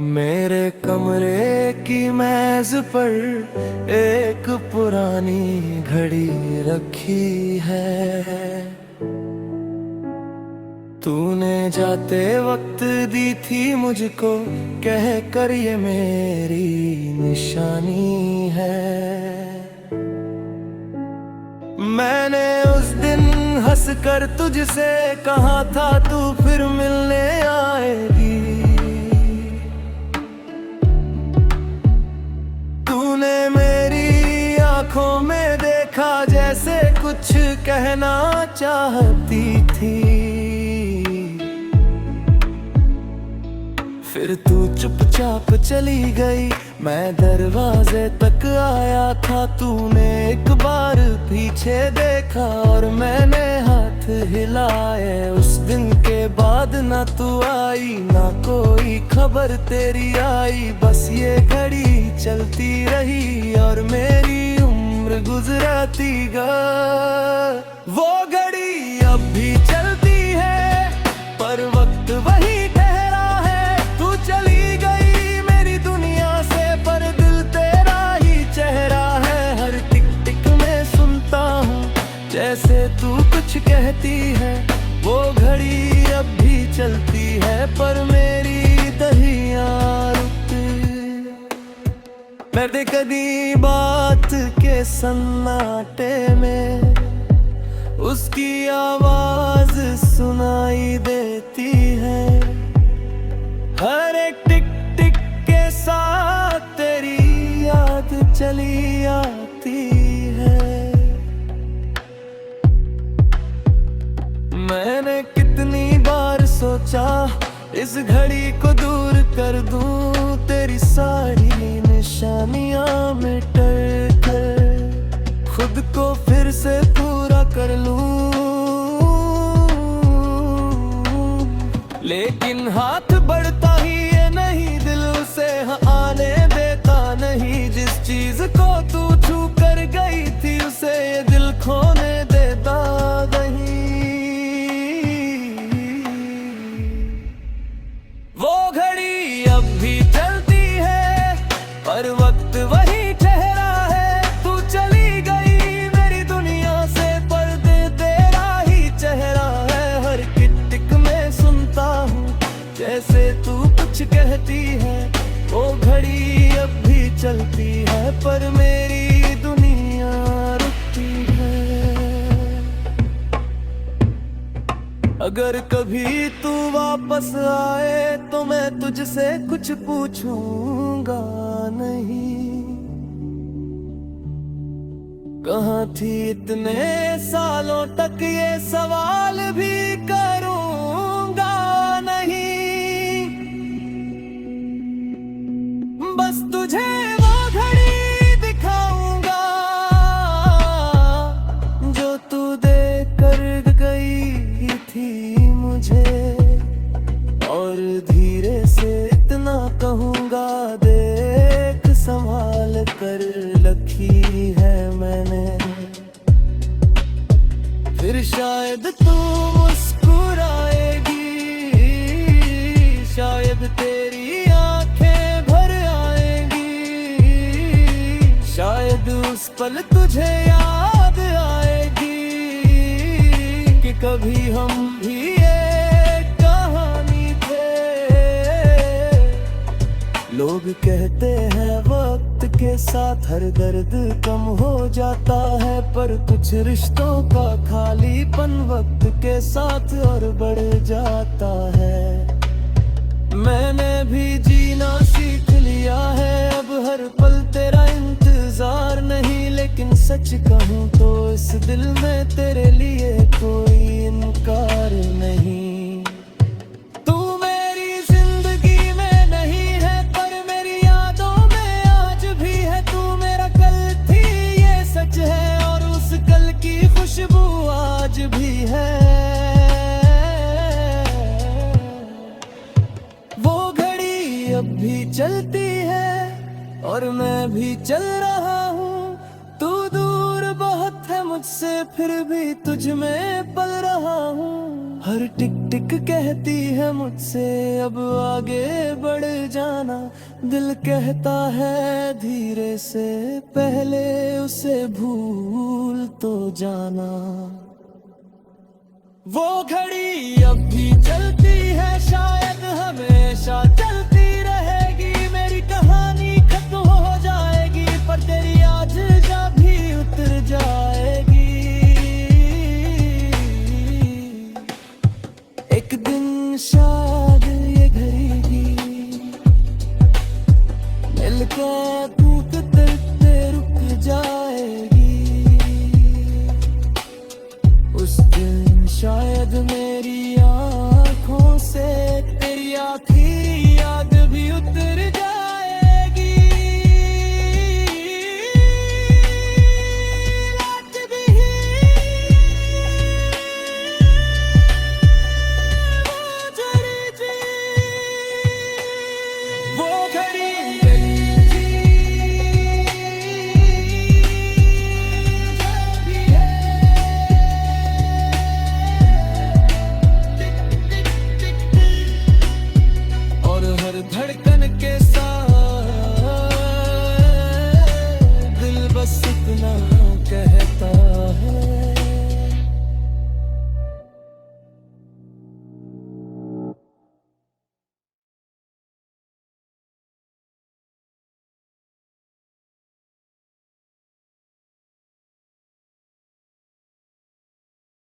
मेरे कमरे की मेज पर एक पुरानी घड़ी रखी है। तूने जाते वक्त दी थी मुझको, कह कर ये मेरी निशानी है। मैंने उस दिन हंस कर तुझसे कहा था तू फिर मिलने आएगी। तूने मेरी आंखों में देखा जैसे कुछ कहना चाहती थी। फिर तू चुपचाप चली गई, मैं दरवाजे तक आया था। तूने एक बार पीछे देखा और मैंने हाथ हिलाए। उस दिन के बाद ना तू आई, ना कोई खबर तेरी आई। बस ये घड़ी चलती रही और मेरी उम्र गुजराती गई। वो घड़ी अब भी चलती है पर वक्त वही ठहरा है। तू चली गई मेरी दुनिया से पर दिल तेरा ही चेहरा है। हर टिक टिक में सुनता हूँ जैसे तू कुछ कहती है। वो घड़ी अब भी चलती है पर मेरी दहियां रुकती। मैं कदी बात के सन्नाटे में उसकी आवाज सुनाई देती है। हर एक टिक टिक के साथ तेरी याद चली आती है। मैंने कितनी बार सोचा इस घड़ी को दूर कर दूं। तेरी सारी निशानियां मिट कर खुद को फिर से पूरा कर लूं। लेकिन हाथ बढ़ता ही ये नहीं, दिल उसे आने देता नहीं। जिस चीज को तू छू कर गई थी उसे ये दिल खोने देता नहीं। वो घड़ी अब भी चलती है पर वक्त वही ठहरा है। तू चली गई मेरी दुनिया से पर दिल तेरा ही चेहरा है। हर टिक टिक में सुनता हूँ जैसे तू कुछ कहती है। वो घड़ी अब भी चलती है पर मेरी दुनिया रुकती है। अगर कभी तू वापस आए तो मैं तुझसे कुछ पूछूंगा नहीं। कहाँ थी इतने सालों तक ये सवाल भी करूंगा नहीं। बस तुझे वो घड़ी दिखाऊंगा जो तू दे कर गई थी मुझे। और धीरे से इतना कहूंगा, देख संभाल कर रखी है मैंने। फिर शायद तू मुस्कुराएगी, शायद तेरी आंखें भर आएंगी। शायद उस पल तुझे याद आएगी कि कभी हम भी एक कहानी थे। लोग कहते हैं वक्त के साथ हर दर्द कम हो जाता है, पर कुछ रिश्तों का खालीपन वक्त के साथ और बढ़ जाता है। मैंने भी जीना सीख लिया है, अब हर पल तेरा इंतजार नहीं। लेकिन सच कहूँ तो इस दिल में तेरे लिए कोई इनकार नहीं। तू मेरी जिंदगी में नहीं है पर मेरी यादों में आज भी है। तू मेरा कल थी ये सच है और उस कल की खुशबू आज भी है। वो घड़ी अब भी चलती है और मैं भी चल रहा हूँ। तू दूर बहुत है मुझसे फिर भी तुझ में पल रहा हूँ। हर टिक टिक कहती है मुझसे अब आगे बढ़ जाना। दिल कहता है धीरे से पहले उसे भूल तो जाना। वो घड़ी अब भी